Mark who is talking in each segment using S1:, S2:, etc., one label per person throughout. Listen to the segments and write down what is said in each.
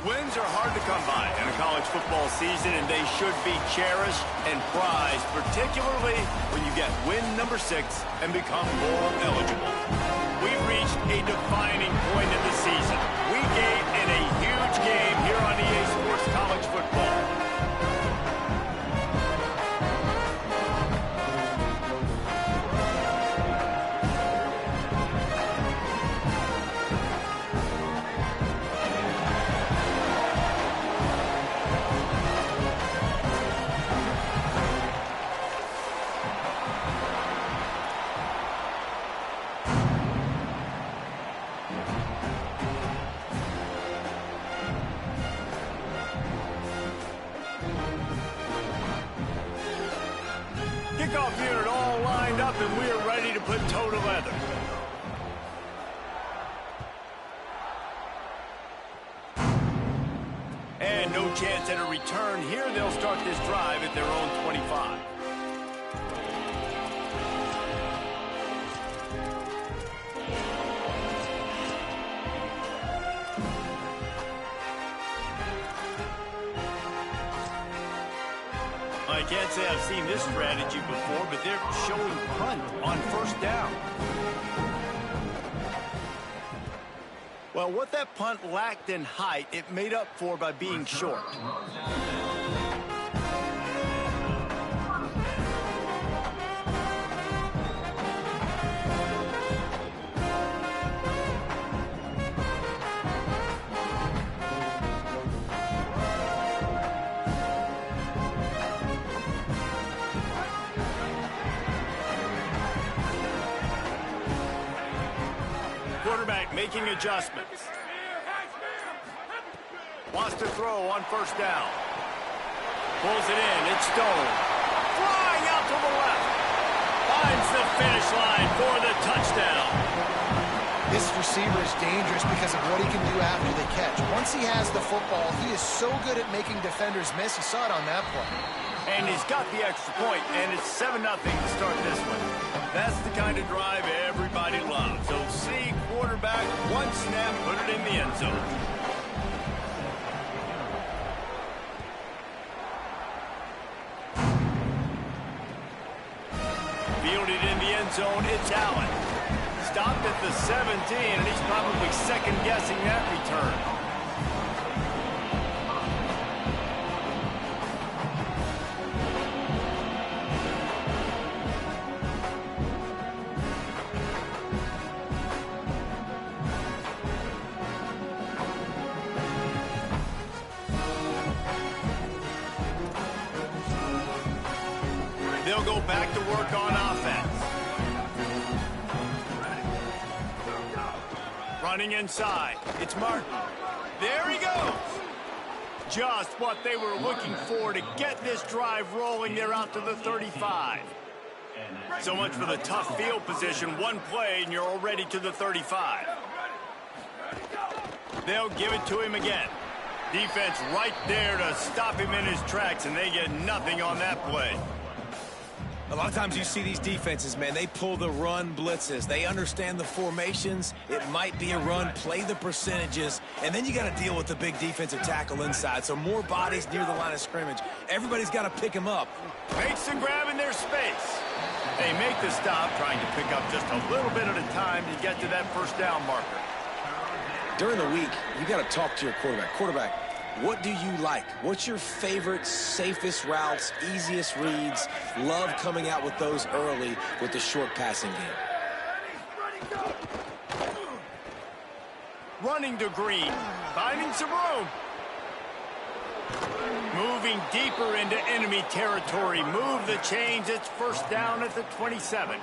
S1: Wins are hard to come by in a college football season, and they should be cherished and prized, particularly when you get win number 6 and become bowl eligible. We've reached a defining point in the season. Week 8 in a huge game here on EA Sports College Football. Kickoff unit all lined up, and we are ready to put toe to leather. And no chance at a return here. They'll start this drive at their own 25. I can't say I've seen this strategy before, but they're showing punt on first down. Well, what that punt lacked in height, it made up for by being short. Quarterback making adjustments. Wants to throw on first down. Pulls it in. It's Stone. Flying out to the left. Finds the finish line for the touchdown.
S2: This receiver is dangerous because of what he can do after the catch. Once he has the football, he is so good at making defenders miss. You saw it on that play.
S1: And he's got the extra point, and it's 7-0 to start this one. That's the kind of drive everybody loves. So see quarterback, one snap, put it in the end zone. Fielded in the end zone, it's Allen. Stopped at the 17, and he's probably second-guessing that return. They'll go back to work on offense. Running inside. It's Martin. There he goes. Just what they were looking for to get this drive rolling. They're out to the 35. So much for the tough field position. One play, and you're already to the 35. They'll give it to him again. Defense right there to stop him in his tracks, and they get nothing on that play.
S3: A lot of times you see these defenses, man, they pull the run blitzes. They understand the formations. It might be a run, play the percentages, and then you got to deal with the big defensive tackle inside. So more bodies near the line of scrimmage. Everybody's got to pick him up.
S1: Makes the grab in their space. They make the stop, trying to pick up just a little bit at a time to get to that first down marker.
S3: During the week, you got to talk to your quarterback. Quarterback, what do you like? What's your favorite, safest routes, easiest reads? Love coming out with those early with the short passing game.
S1: Running to Green, finding some room. Moving deeper into enemy territory. Move the chains. It's first down at the 27.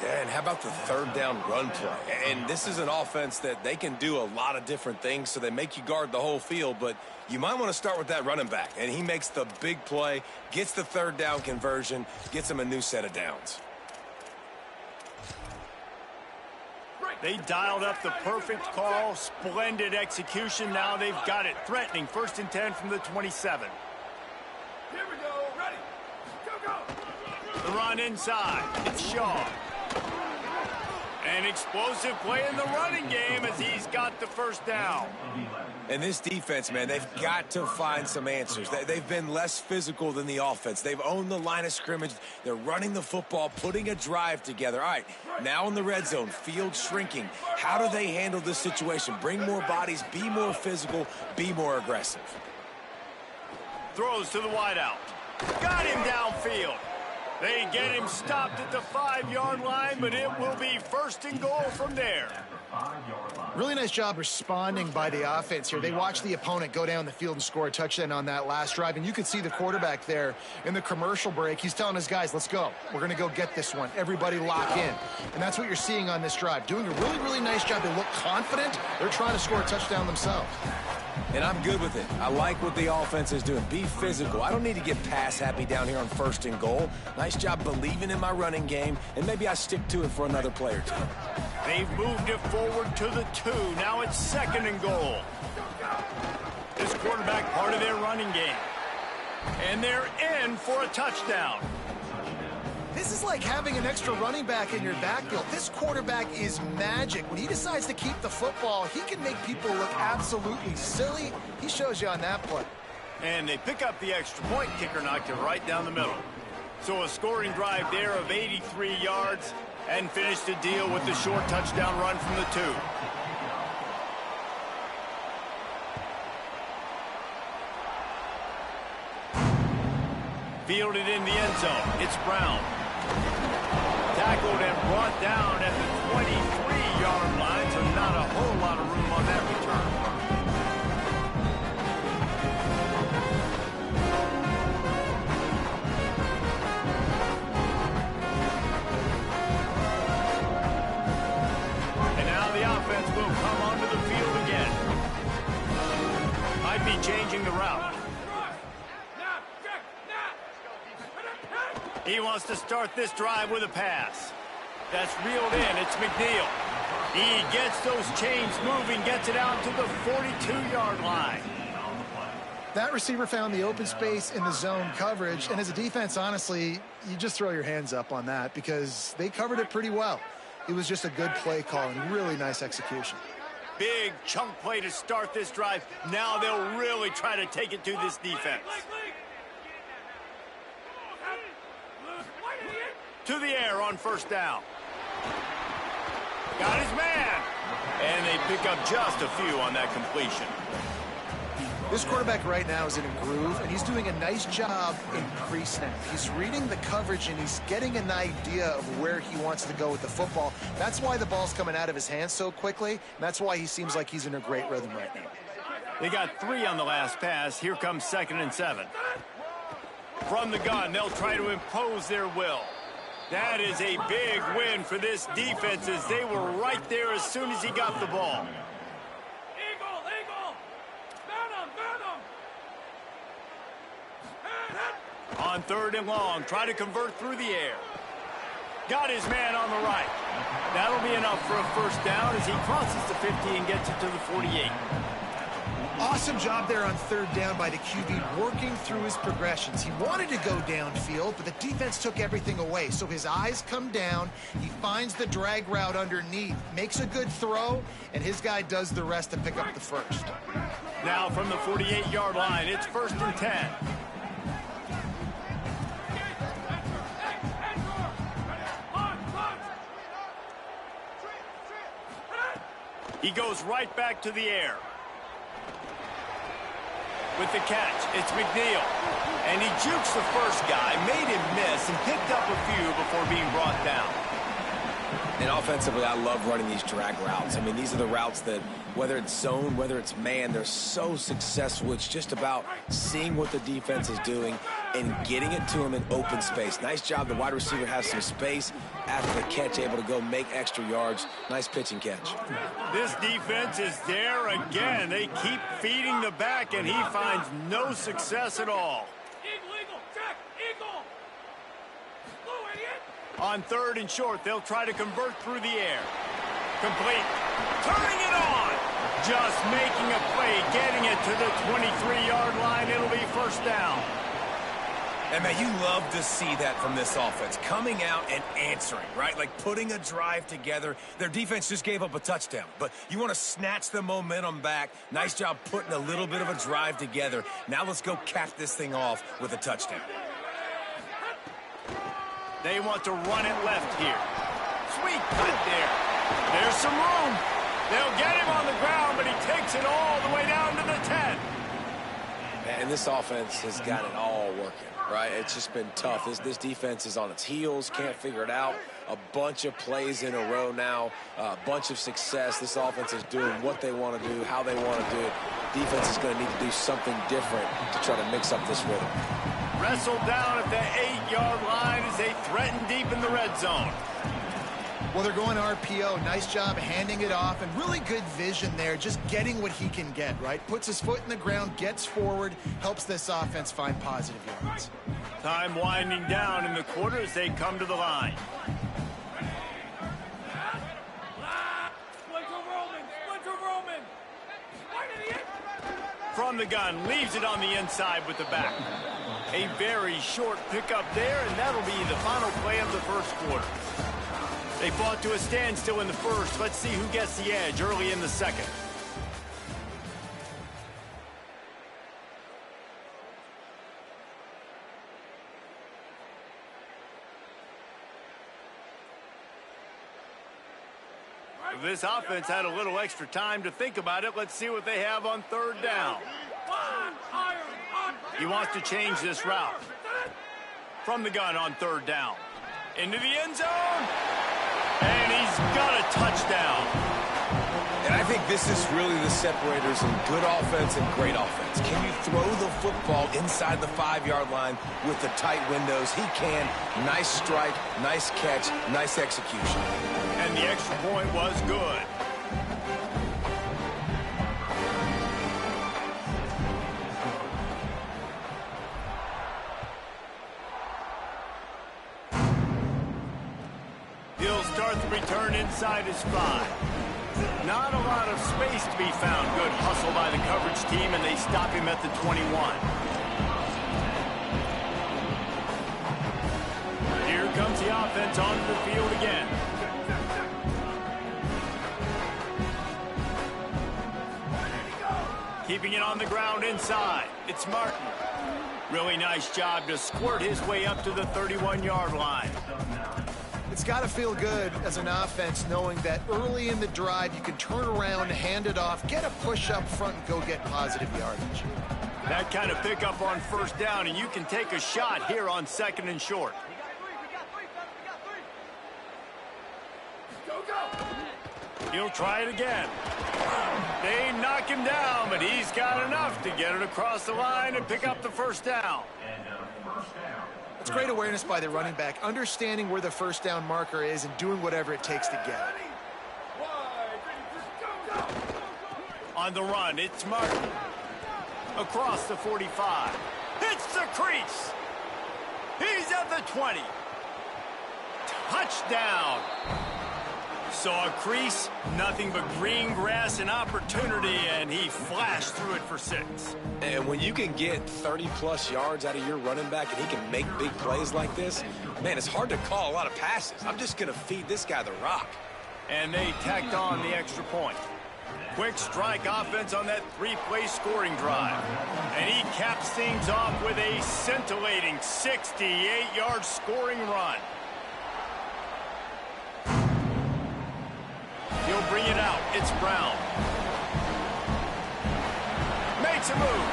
S3: And how about the third down run play? And this is an offense that they can do a lot of different things, so they make you guard the whole field, but you might want to start with that running back. And he makes the big play, gets the third down conversion, gets him a new set of downs.
S1: They dialed up the perfect call, splendid execution. Now they've got it threatening. First and 10 from the 27.
S4: Here we go, ready, go.
S1: The run inside, it's Shaw. An explosive play in the running game as he's got the first down.
S3: And this defense, man, they've got to find some answers. They've been less physical than the offense. They've owned the line of scrimmage. They're running the football, putting a drive together. All right, now in the red zone, field shrinking. How do they handle this situation? Bring more bodies, be more physical, be more aggressive.
S1: Throws to the wideout. Got him downfield. They get him stopped at the 5-yard line, but it will be 1st and goal from there.
S2: Really nice job responding by the offense here. They watched the opponent go down the field and score a touchdown on that last drive, and you could see the quarterback there in the commercial break. He's telling his guys, let's go. We're going to go get this one. Everybody lock in. And that's what you're seeing on this drive. Doing a really, really nice job. They look confident. They're trying to score a touchdown themselves.
S3: And I'm good with it. I like what the offense is doing. Be physical. I don't need to get pass happy down here on 1st and goal. Nice job believing in my running game, and maybe I stick to it for another play or two.
S1: They've moved it forward to the 2. Now it's 2nd and goal. This quarterback part of their running game. And they're in for a touchdown.
S2: This is like having an extra running back in your backfield. This quarterback is magic. When he decides to keep the football, he can make people look absolutely silly. He shows you on that play.
S1: And they pick up the extra point. Kicker knocked it right down the middle. So a scoring drive there of 83 yards and finished the deal with the short touchdown run from the 2. Fielded in the end zone. It's Brown. Tackled and brought down at the 23-yard line, so not a whole lot of room on that return. And now the offense will come onto the field again. Might be changing the route. He wants to start this drive with a pass. That's reeled in. It's McNeil. He gets those chains moving, gets it out to the 42-yard line.
S2: That receiver found the open space in the zone coverage, and as a defense, honestly, you just throw your hands up on that because they covered it pretty well. It was just a good play call and really nice execution.
S1: Big chunk play to start this drive. Now they'll really try to take it to this defense. To the air on 1st down. Got his man. And they pick up just a few on that completion.
S2: This quarterback right now is in a groove, and he's doing a nice job in pre-snap. He's reading the coverage, and he's getting an idea of where he wants to go with the football. That's why the ball's coming out of his hands so quickly, and that's why he seems like he's in a great rhythm right now.
S1: They got 3 on the last pass. Here comes 2nd and 7. From the gun, they'll try to impose their will. That is a big win for this defense as they were right there as soon as he got the ball.
S4: Eagle, eagle. Burn him.
S1: On 3rd and long, try to convert through the air. Got his man on the right. That'll be enough for a 1st down as he crosses the 50 and gets it to the 48.
S2: Awesome job there on 3rd down by the QB, working through his progressions. He wanted to go downfield, but the defense took everything away. So his eyes come down, he finds the drag route underneath, makes a good throw, and his guy does the rest to pick up the 1st.
S1: Now from the 48-yard line, it's 1st and 10. He goes right back to the air. With the catch, it's McNeil. And he jukes the 1st guy, made him miss, and picked up a few before being brought down.
S3: And offensively, I love running these drag routes. I mean, these are the routes that, whether it's zone, whether it's man, they're so successful. It's just about seeing what the defense is doing and getting it to him in open space. Nice job. The wide receiver has some space after the catch, able to go make extra yards. Nice pitch and catch.
S1: This defense is there again. They keep feeding the back, and he finds no success at all.
S4: Eagle, eagle, check, eagle. Blue idiot.
S1: On 3rd and short, they'll try to convert through the air. Complete. Turning it on. Just making a play, getting it to the 23-yard line. It'll be 1st down.
S3: And, man, you love to see that from this offense, coming out and answering, right? Like putting a drive together. Their defense just gave up a touchdown, but you want to snatch the momentum back. Nice job putting a little bit of a drive together. Now let's go cap this thing off with a touchdown.
S1: They want to run it left here. Sweet cut there. There's some room. They'll get him on the ground, but he takes it all the way down to the 10.
S3: And this offense has got it all working, right? It's just been tough. This defense is on its heels, can't figure it out. A bunch of plays in a row now, a bunch of success. This offense is doing what they want to do, how they want to do it. Defense is going to need to do something different to try to mix up this rhythm.
S1: Wrestled down at the 8-yard line as they threaten deep in the red zone.
S2: Well, they're going RPO. Nice job handing it off, and really good vision there, just getting what he can get, right? Puts his foot in the ground, gets forward, helps this offense find positive yards.
S1: Time winding down in the quarter as they come to the line. From the gun, leaves it on the inside with the back. A very short pickup there, and that'll be the final play of the first quarter. They fought to a standstill in the first. Let's see who gets the edge early in the second. This offense had a little extra time to think about it. Let's see what they have on third down. He wants to change this route. From the gun on third down. Into the end zone. And he's got a touchdown.
S3: And I think this is really the separators in good offense and great offense. Can you throw the football inside the 5-yard line with the tight windows? He can. Nice strike, nice catch, nice execution.
S1: And the extra point was good. He'll start the return inside his 5. Not a lot of space to be found. Good hustle by the coverage team, and they stop him at the 21. Here comes the offense onto the field again. Keeping it on the ground inside. It's Martin. Really nice job to squirt his way up to the 31-yard line.
S2: It's got to feel good as an offense knowing that early in the drive you can turn around, hand it off, get a push up front, and go get positive yardage.
S1: That kind of pickup on first down, and you can take a shot here on second and short. He'll try it again. They knock him down, but he's got enough to get it across the line and pick up the first down.
S2: It's great awareness by the running back, understanding where the first down marker is and doing whatever it takes to get it.
S1: On the run, it's Martin. Across the 45. Hits the crease. He's at the 20. Touchdown. Saw a crease, nothing but green grass and opportunity, and he flashed through it for 6.
S3: And when you can get 30-plus yards out of your running back and he can make big plays like this, man, it's hard to call a lot of passes. I'm just going to feed this guy the rock.
S1: And they tacked on the extra point. Quick strike offense on that 3-play scoring drive. And he caps things off with a scintillating 68-yard scoring run. He'll bring it out. It's Brown. Makes a move.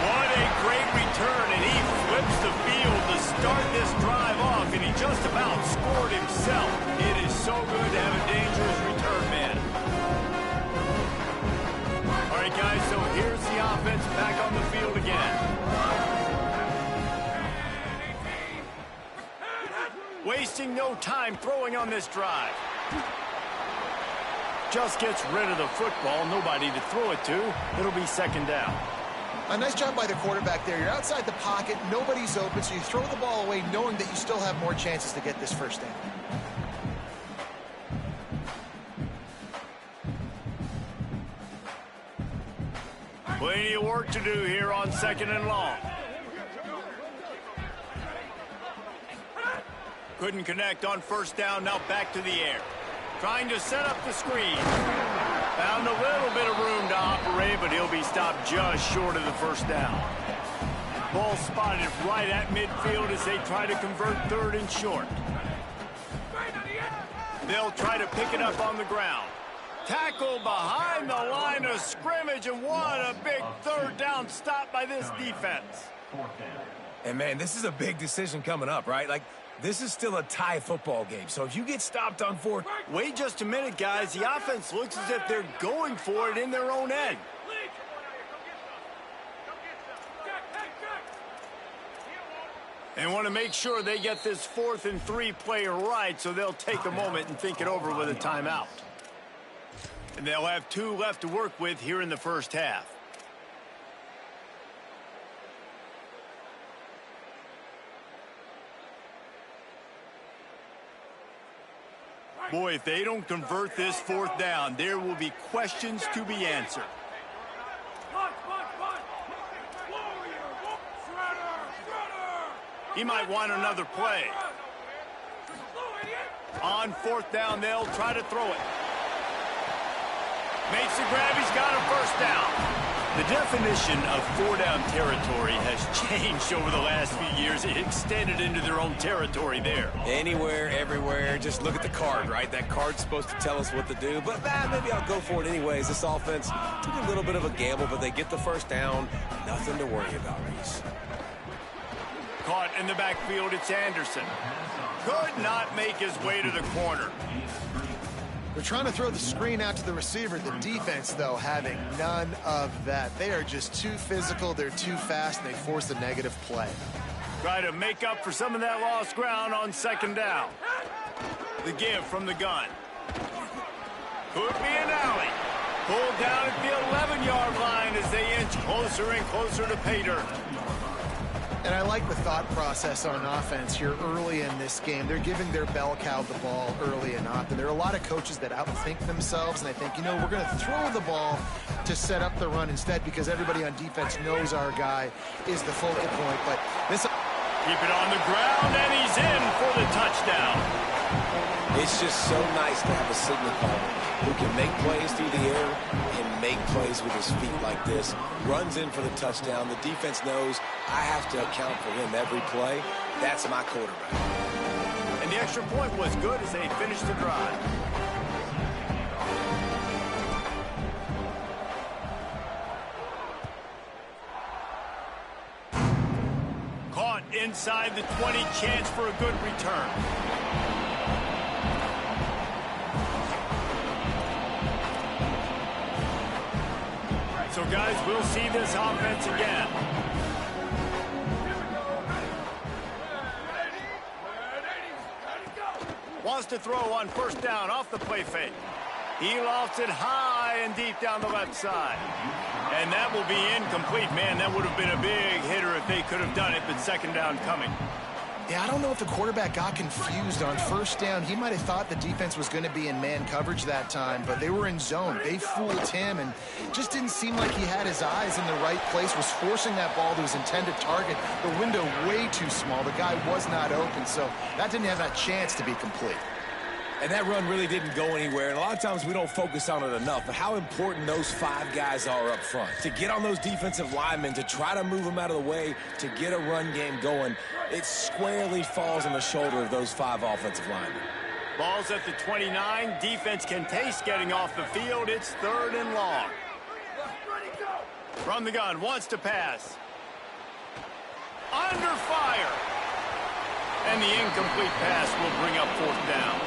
S1: What a great return, and he flips the field to start this drive off, and he just about scored himself. It is so good to have a dangerous return man. All right, guys, so here's the offense back on the field again. Wasting no time throwing on this drive. Just gets rid of the football, nobody to throw it to. It'll be second down.
S2: A nice job by the quarterback there. You're outside the pocket, nobody's open, so you throw the ball away knowing that you still have more chances to get this first down.
S1: Plenty of work to do here on second and long. Couldn't connect on first down. Now back to the air. Trying to set up the screen. Found a little bit of room to operate, but he'll be stopped just short of the first down. Ball spotted right at midfield as they try to convert third and short. They'll try to pick it up on the ground. Tackle behind the line of scrimmage, and what a big third down stop by this defense.
S3: And, man, this is a big decision coming up, right? Like, this is still a tie football game, so if you get stopped on fourth...
S1: Wait just a minute, guys. The offense looks as if they're going for it in their own end. They want to make sure they get this 4th and 3 play right, so they'll take a moment and think it over with a timeout. And they'll have 2 left to work with here in the first half. Boy, if they don't convert this 4th down, there will be questions to be answered. He might want another play. On 4th down, they'll try to throw it. Makes the grab. He's got a first down. The definition of 4-down territory has changed over the last few years. It extended into their own territory there.
S3: Anywhere, everywhere, just look at the card, right? That card's supposed to tell us what to do, but maybe I'll go for it anyways. This offense took a little bit of a gamble, but they get the first down. Nothing to worry about, Reese.
S1: Caught in the backfield, it's Anderson. Could not make his way to the corner.
S2: They're trying to throw the screen out to the receiver. The defense, though, having none of that. They are just too physical, they're too fast, and they force a negative play.
S1: Try to make up for some of that lost ground on 2nd down. The give from the gun. Could be an alley. Pulled down at the 11-yard line as they inch closer and closer to pay dirt.
S2: And I like the thought process on offense here early in this game. They're giving their bell cow the ball early and often. There are a lot of coaches that outthink themselves, and they think, you know, we're going to throw the ball to set up the run instead because everybody on defense knows our guy is the focal point. But this...
S1: Keep it on the ground, and he's in for the touchdown.
S3: It's just so nice to have a signal caller who can make plays through the air and make plays with his feet like this. Runs in for the touchdown. The defense knows I have to account for him every play. That's my quarterback.
S1: And the extra point was good as they finished the drive. Caught inside the 20, chance for a good return. So, guys, we'll see this offense again. Wants to throw on 1st down off the play fake. He lofts it high and deep down the left side. And that will be incomplete. Man, that would have been a big hitter if they could have done it, but 2nd down coming.
S2: Yeah, I don't know if the quarterback got confused on 1st down. He might have thought the defense was going to be in man coverage that time, but they were in zone. They fooled him and just didn't seem like he had his eyes in the right place, was forcing that ball to his intended target. The window way too small. The guy was not open, so that didn't have that chance to be complete.
S3: And that run really didn't go anywhere. And a lot of times we don't focus on it enough. But how important those 5 guys are up front. To get on those defensive linemen, to try to move them out of the way, to get a run game going, it squarely falls on the shoulder of those 5 offensive linemen.
S1: Ball's at the 29. Defense can taste getting off the field. It's 3rd and long. From the gun, wants to pass. Under fire. And the incomplete pass will bring up 4th down.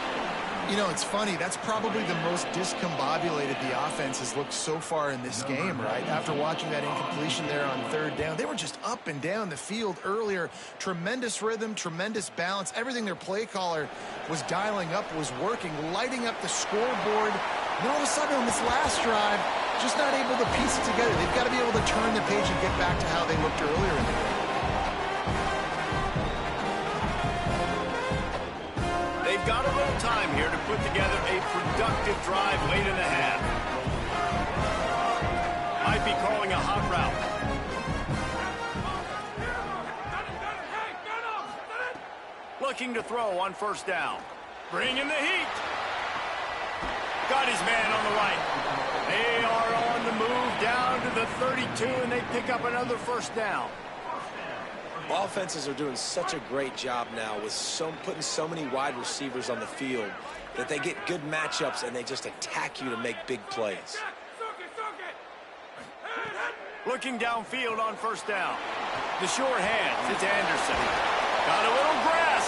S2: You know, it's funny. That's probably the most discombobulated the offense has looked so far in this game, right? After watching that incompletion there on 3rd down, they were just up and down the field earlier. Tremendous rhythm, tremendous balance. Everything their play caller was dialing up was working, lighting up the scoreboard. And all of a sudden on this last drive, just not able to piece it together. They've got to be able to turn the page and get back to how they looked earlier in the game.
S1: They've got a little time here to put together a productive drive late in the half. Might be calling a hot route. looking to throw on first down. Bringing the heat. Got his man on the right. They are on the move down to the 32, and they pick up another first down.
S3: Offenses are doing such a great job now with putting so many wide receivers on the field that they get good matchups and they just attack you to make big plays.
S1: Looking downfield on first down. The short hands, it's Anderson. Got a little grass.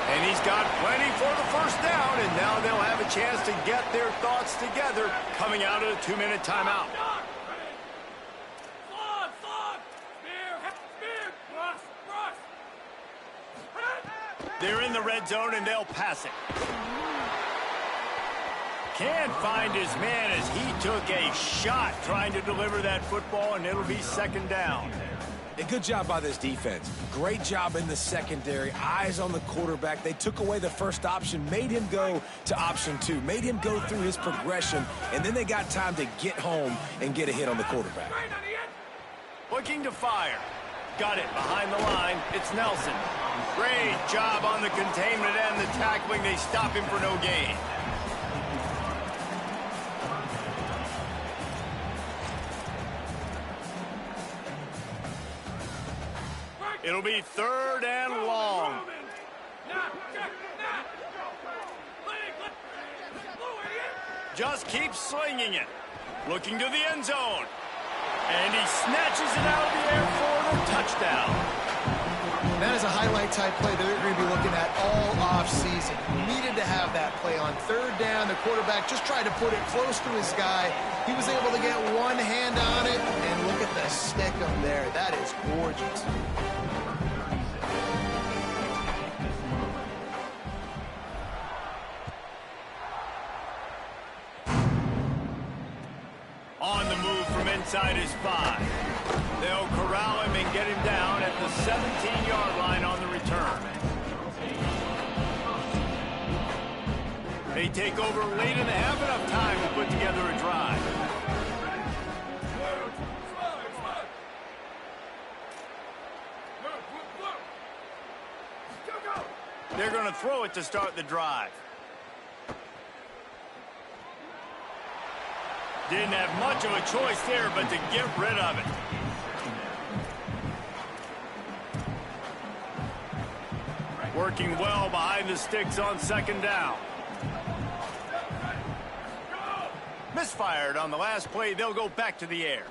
S1: And he's got plenty for the first down, and now they'll have a chance to get their thoughts together coming out of the 2-minute timeout. They're in the red zone, and they'll pass it. Can't find his man as he took a shot trying to deliver that football, and it'll be second down.
S3: A good job by this defense. Great job in the secondary. Eyes on the quarterback. They took away the first option, made him go to option 2, made him go through his progression, and then they got time to get home and get a hit on the quarterback.
S1: Looking to fire. Got it behind the line. It's Nelson. Great job on the containment and the tackling. They stop him for no gain. It'll be third and long. Just keeps slinging it. Looking to the end zone. And he snatches it out of the air for the touchdown.
S2: That is a highlight-type play that they're going to be looking at all off-season. Needed to have that play on third down. The quarterback just tried to put it close to his guy. He was able to get one hand on it, and look at the stick up there. That is gorgeous.
S1: On the move from inside his 5. They'll corral him and get him down at the 17-yard line on the return. They take over late in the half, enough time to put together a drive. They're going to throw it to start the drive. Didn't have much of a choice there, but to get rid of it. Working well behind the sticks on second down. Misfired on the last play. They'll go back to the air.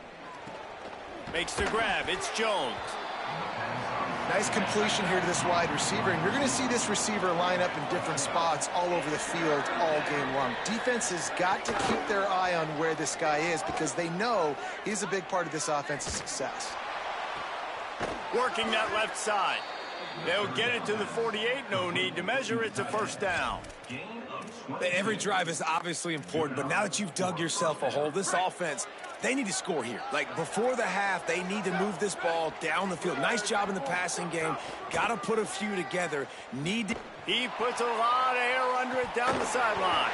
S1: Makes the grab. It's Jones.
S2: Nice completion here to this wide receiver, and you're going to see this receiver line up in different spots all over the field all game long. Defense has got to keep their eye on where this guy is because they know he's a big part of this offense's success.
S1: Working that left side. They'll get it to the 48. No need to measure. It's a first down.
S3: Every drive is obviously important, but now that you've dug yourself a hole, this offense, they need to score here. Like, before the half, they need to move this ball down the field. Nice job in the passing game. Got to put a few together.
S1: He puts a lot of air under it down the sideline.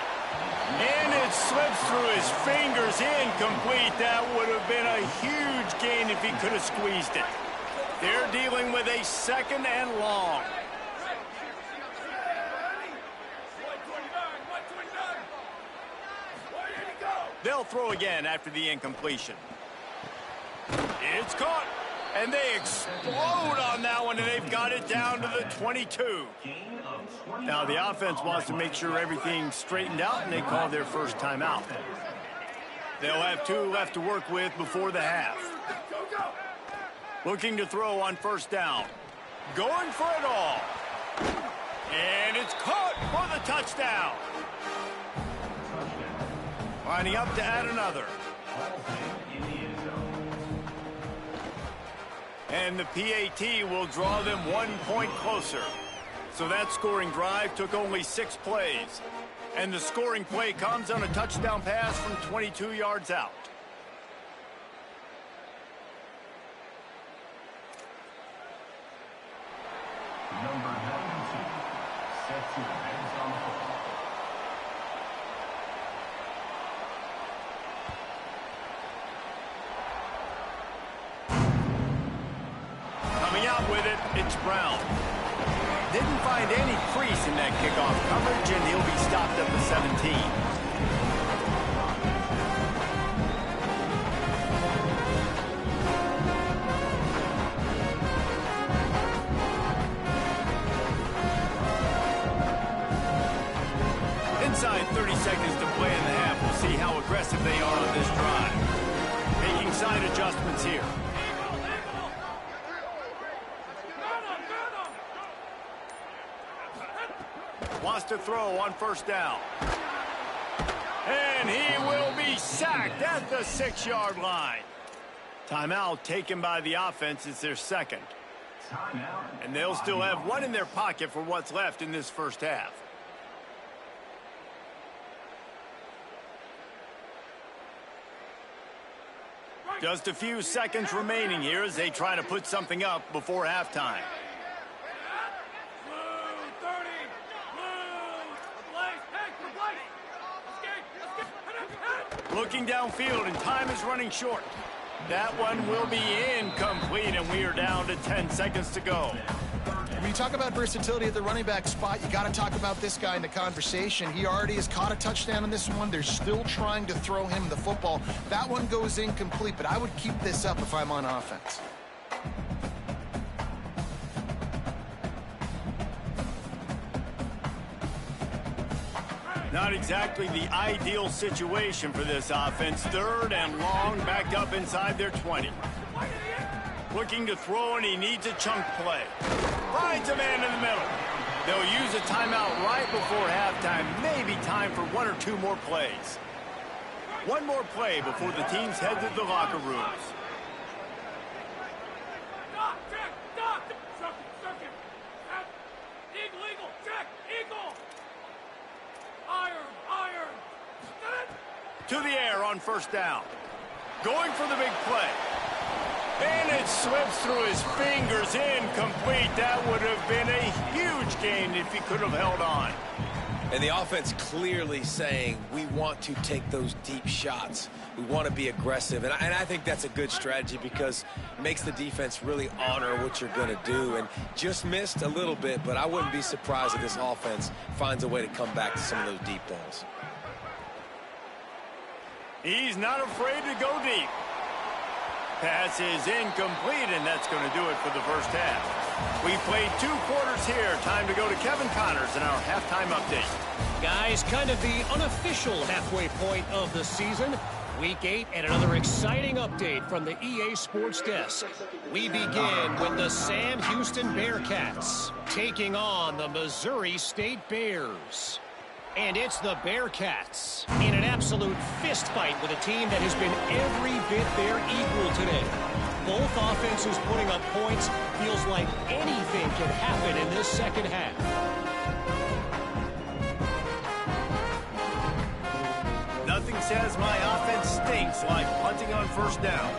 S1: And it slips through his fingers, incomplete. That would have been a huge gain if he could have squeezed it. They're dealing with a second and long. They'll throw again after the incompletion. It's caught. And they explode on that one, and they've got it down to the 22. Now the offense wants to make sure everything's straightened out, and they call their first timeout. They'll have 2 left to work with before the half. Looking to throw on first down. Going for it all. And it's caught for the touchdown. Lining up to add another. And the PAT will draw them 1 point closer. So that scoring drive took only 6 plays. And the scoring play comes on a touchdown pass from 22 yards out.
S5: Number 92, set to advance on the football.
S1: Coming out with it, it's Brown. Didn't find any crease in that kickoff coverage, and he'll be stopped at the 17. Inside 30 seconds to play in the half. We'll see how aggressive they are on this drive. Making side adjustments here. Wants to throw on first down. And he will be sacked at the 6-yard line. Timeout taken by the offense. It's their second. And they'll still have one in their pocket for what's left in this first half. Just a few seconds remaining here as they try to put something up before halftime. Looking downfield, and time is running short. That one will be incomplete, and we are down to 10 seconds to go.
S2: When you talk about versatility at the running back spot, you got to talk about this guy in the conversation. He already has caught a touchdown in this one. They're still trying to throw him the football. That one goes incomplete, but I would keep this up if I'm on offense.
S1: Not exactly the ideal situation for this offense. Third and long, backed up inside their 20. Looking to throw, and he needs a chunk play. Finds a man in the middle. They'll use a timeout right before halftime. Maybe time for one or two more plays. One more play before the teams head to the locker rooms. To the air on first down. Going for the big play. And it slips through his fingers, incomplete. That would have been a huge gain if he could have held on.
S3: And the offense clearly saying, we want to take those deep shots. We want to be aggressive. And I think that's a good strategy because it makes the defense really honor what you're going to do. And just missed a little bit, but I wouldn't be surprised if this offense finds a way to come back to some of those deep balls.
S1: He's not afraid to go deep. Pass is incomplete, and that's going to do it for the first half. We played 2 quarters here. Time to go to Kevin Connors in our halftime update.
S6: Guys, kind of the unofficial halfway point of the season. Week 8 and another exciting update from the EA Sports Desk. We begin with the Sam Houston Bearcats taking on the Missouri State Bears. And it's the Bearcats in an absolute fist fight with a team that has been every bit their equal today. Both offenses putting up points. Feels like anything can happen in this second half.
S1: Nothing says my offense stinks like punting on first down.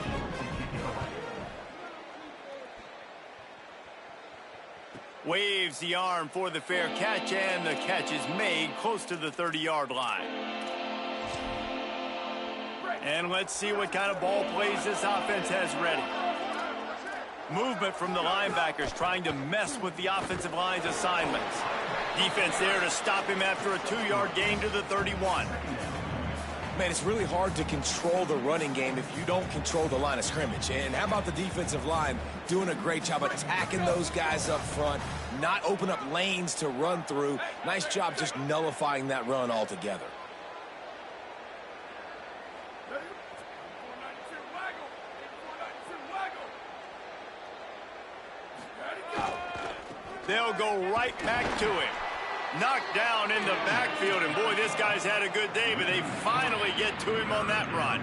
S1: Waves the arm for the fair catch, and the catch is made close to the 30-yard line. And let's see what kind of ball plays this offense has ready. Movement from the linebackers trying to mess with the offensive line's assignments. Defense there to stop him after a 2-yard gain to the 31.
S3: Man, it's really hard to control the running game if you don't control the line of scrimmage. And how about the defensive line doing a great job attacking those guys up front, not open up lanes to run through. Nice job just nullifying that run altogether.
S1: They'll go right back to him. Knocked down in the backfield, and boy, this guy's had a good day, but they finally get to him on that run.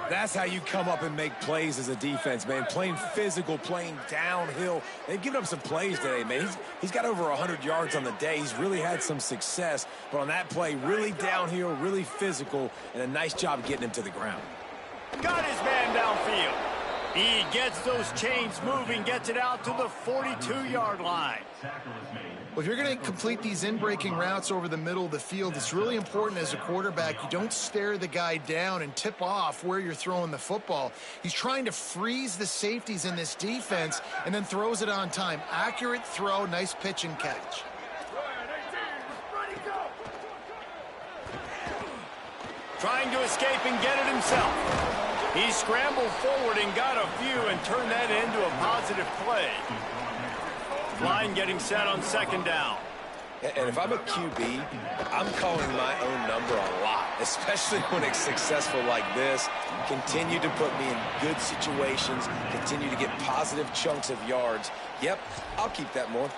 S3: That's how you come up and make plays as a defense, man. Playing physical, playing downhill. They've given up some plays today, man. He's got over 100 yards on the day. He's really had some success, but on that play, really downhill, really physical, and a nice job getting him to the ground.
S1: Got his man downfield. He gets those chains moving, gets it out to the 42-yard line.
S2: Well, if you're going to complete these in-breaking routes over the middle of the field, it's really important as a quarterback you don't stare the guy down and tip off where you're throwing the football. He's trying to freeze the safeties in this defense and then throws it on time. Accurate throw, nice pitch and catch.
S1: Trying to escape and get it himself. He scrambled forward and got a few and turned that into a positive play. Line getting set on second down.
S3: And if I'm a QB, I'm calling my own number a lot, especially when it's successful like this. Continue to put me in good situations, continue to get positive chunks of yards. Yep, I'll keep that more.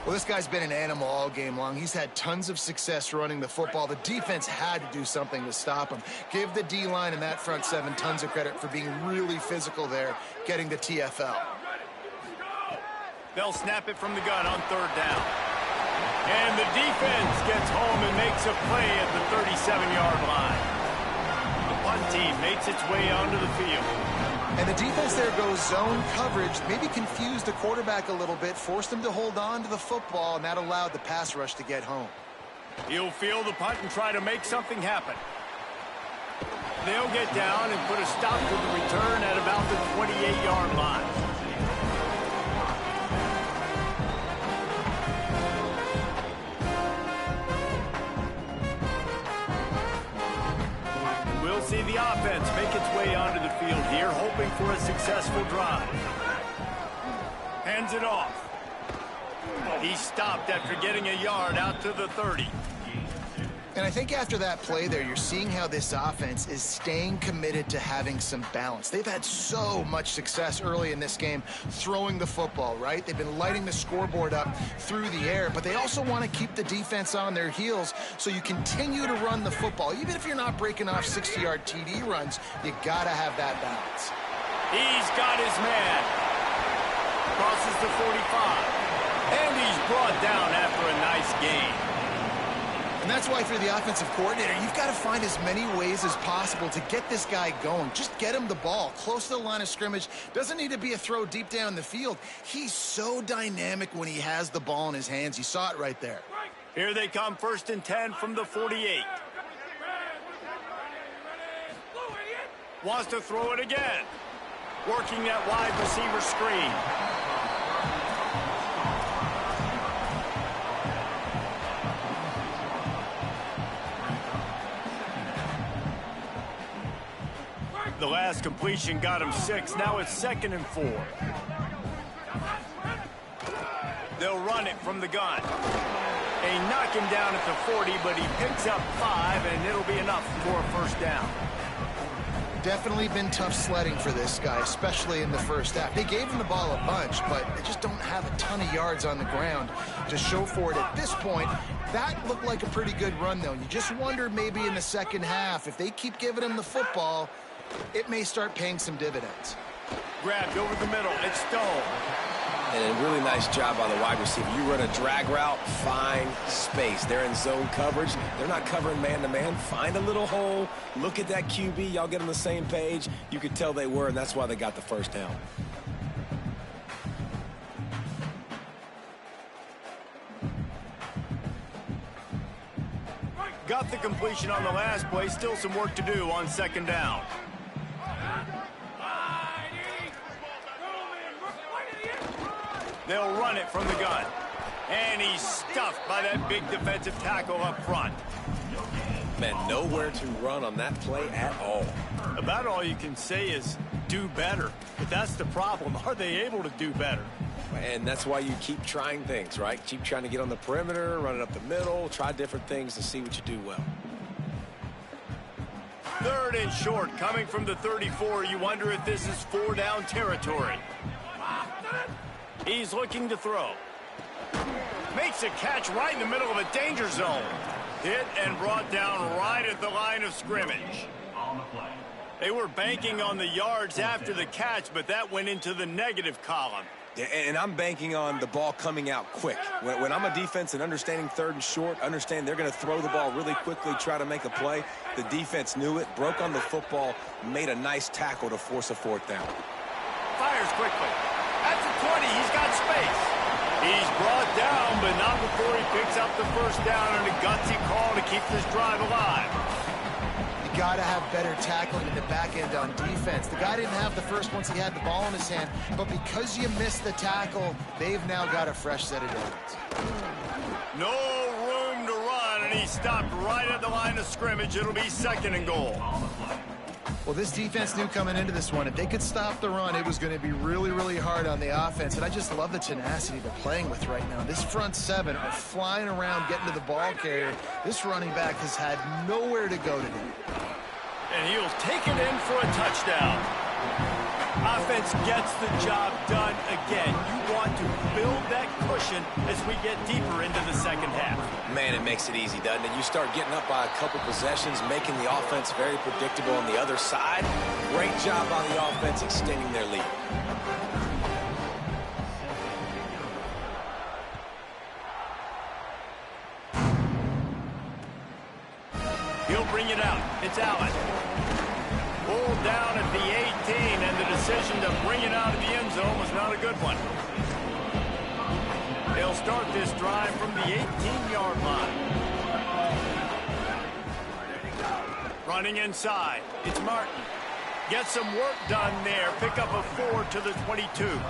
S2: Well, this guy's been an animal all game long. He's had tons of success running the football. The defense had to do something to stop him. Give the D-line and that front seven tons of credit for being really physical there, getting the TFL.
S1: They'll snap it from the gun on third down. And the defense gets home and makes a play at the 37-yard line. The punt team makes its way onto the field.
S2: And the defense there goes zone coverage, maybe confused the quarterback a little bit, forced him to hold on to the football, and that allowed the pass rush to get home.
S1: He'll field the punt and try to make something happen. They'll get down and put a stop to the return at about the 28-yard line. We'll see the offense make its way onto the field here, hoping for a successful drive. Hands it off. He stopped after getting a yard out to the 30.
S2: And I think after that play there, you're seeing how this offense is staying committed to having some balance. They've had so much success early in this game throwing the football, right? They've been lighting the scoreboard up through the air, but they also want to keep the defense on their heels, so you continue to run the football. Even if you're not breaking off 60-yard TD runs, you got to have that balance.
S1: He's got his man. Crosses the 45. And he's brought down after a nice gain.
S2: And that's why for the offensive coordinator, you've got to find as many ways as possible to get this guy going. Just get him the ball close to the line of scrimmage. Doesn't need to be a throw deep down the field. He's so dynamic when he has the ball in his hands. You saw it right there.
S1: Here they come, 1st and 10 from the 48. Wants to throw it again. Working that wide receiver screen. The last completion got him 6. Now it's 2nd and 4. They'll run it from the gun. They knock him down at the 40, but he picks up 5, and it'll be enough for a first down.
S2: Definitely been tough sledding for this guy, especially in the first half. They gave him the ball a bunch, but they just don't have a ton of yards on the ground to show for it at this point. That looked like a pretty good run, though. You just wonder maybe in the second half, if they keep giving him the football, it may start paying some dividends.
S1: Grabbed over the middle. It's Stone.
S3: And a really nice job by the wide receiver. You run a drag route, find space. They're in zone coverage. They're not covering man-to-man. Find a little hole. Look at that QB. Y'all get on the same page. You could tell they were, and that's why they got the first down.
S1: Got the completion on the last play. Still some work to do on 2nd down. They'll run it from the gun. And he's stuffed by that big defensive tackle up front.
S3: Man, nowhere to run on that play at all.
S1: About all you can say is do better. But that's the problem. Are they able to do better?
S3: And that's why you keep trying things, right? Keep trying to get on the perimeter, run it up the middle, try different things to see what you do well.
S1: 3rd and short, coming from the 34. You wonder if this is 4-down territory. He's looking to throw. Makes a catch right in the middle of a danger zone. Hit and brought down right at the line of scrimmage. They were banking on the yards after the catch, but that went into the negative column.
S3: Yeah, and I'm banking on the ball coming out quick. When I'm a defense and understanding 3rd and short, understand they're going to throw the ball really quickly, try to make a play. The defense knew it, broke on the football, made a nice tackle to force a 4th down.
S1: fires quickly. At the 20, he's got space. He's brought down, but not before he picks up the first down and a gutsy call to keep this drive alive.
S2: You got to have better tackling in the back end on defense. The guy didn't have the first once he had the ball in his hand, but because you missed the tackle, they've now got a fresh set of downs.
S1: No room to run, and he stopped right at the line of scrimmage. It'll be 2nd and goal.
S2: Well, this defense knew coming into this one, if they could stop the run, it was going to be really, really hard on the offense. And I just love the tenacity they're playing with right now. This front seven are flying around, getting to the ball carrier. This running back has had nowhere to go today.
S1: And he'll take it in for a touchdown. Offense gets the job done again. You want to build that cushion as we get deeper into the second half.
S3: Man, it makes it easy, doesn't it? You start getting up by a couple possessions, making the offense very predictable on the other side. Great job on the offense extending their lead.
S1: He'll bring it out. It's Allen. Pulled down at the 18, and the decision to bring it out of the end zone was not a good one. They'll start this drive from the 18-yard line. Running inside. It's Martin. Get some work done there. Pick up a 4 to the 22.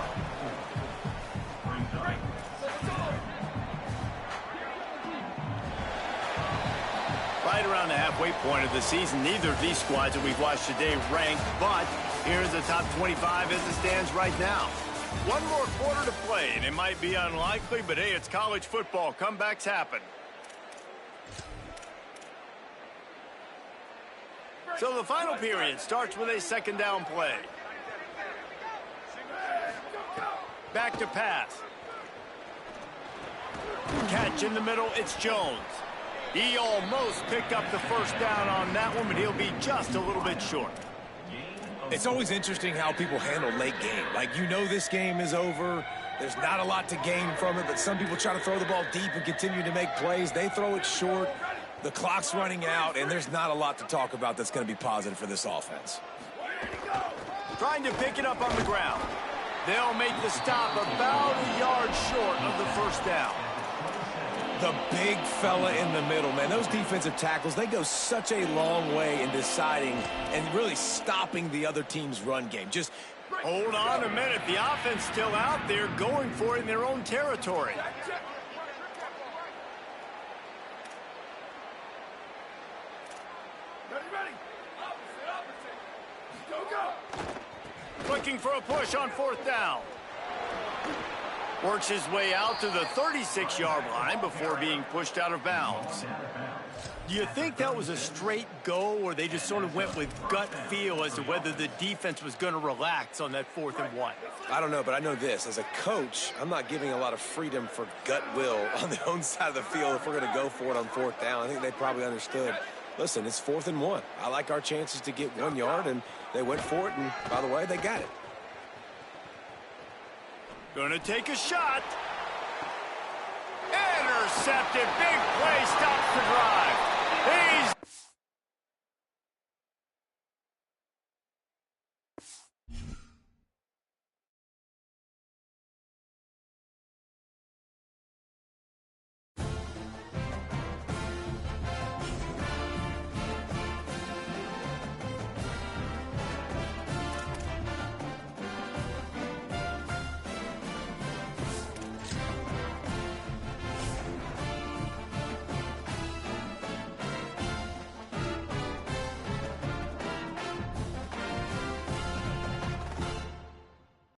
S1: Right around the halfway point of the season, neither of these squads that we've watched today ranked, but here's the top 25 as it stands right now. One more quarter to play, and it might be unlikely, but hey, it's college football. Comebacks happen. So the final period starts with a 2nd down play. Back to pass. Catch in the middle, it's Jones. He almost picked up the first down on that one, but he'll be just a little bit short.
S3: It's always interesting how people handle late game. Like, you know this game is over. There's not a lot to gain from it, but some people try to throw the ball deep and continue to make plays. They throw it short. The clock's running out, and there's not a lot to talk about that's going to be positive for this offense.
S1: Trying to pick it up on the ground. They'll make the stop about a yard short of the first down.
S3: The big fella in the middle, man. Those defensive tackles, they go such a long way in deciding and really stopping the other team's run game. Just
S1: hold on a minute. The offense still out there going for it in their own territory.
S4: Ready. Opposite. Go.
S1: Looking for a push on 4th down. Works his way out to the 36-yard line before being pushed out of bounds. Do you think that was a straight go, or they just sort of went with gut feel as to whether the defense was going to relax on that 4th and 1?
S3: I don't know, but I know this. As a coach, I'm not giving a lot of freedom for gut will on the own side of the field if we're going to go for it on 4th down. I think they probably understood. Listen, it's 4th and 1. I like our chances to get 1 yard, and they went for it, and by the way, they got it.
S1: Gonna take a shot. Intercepted. Big play stops the drive.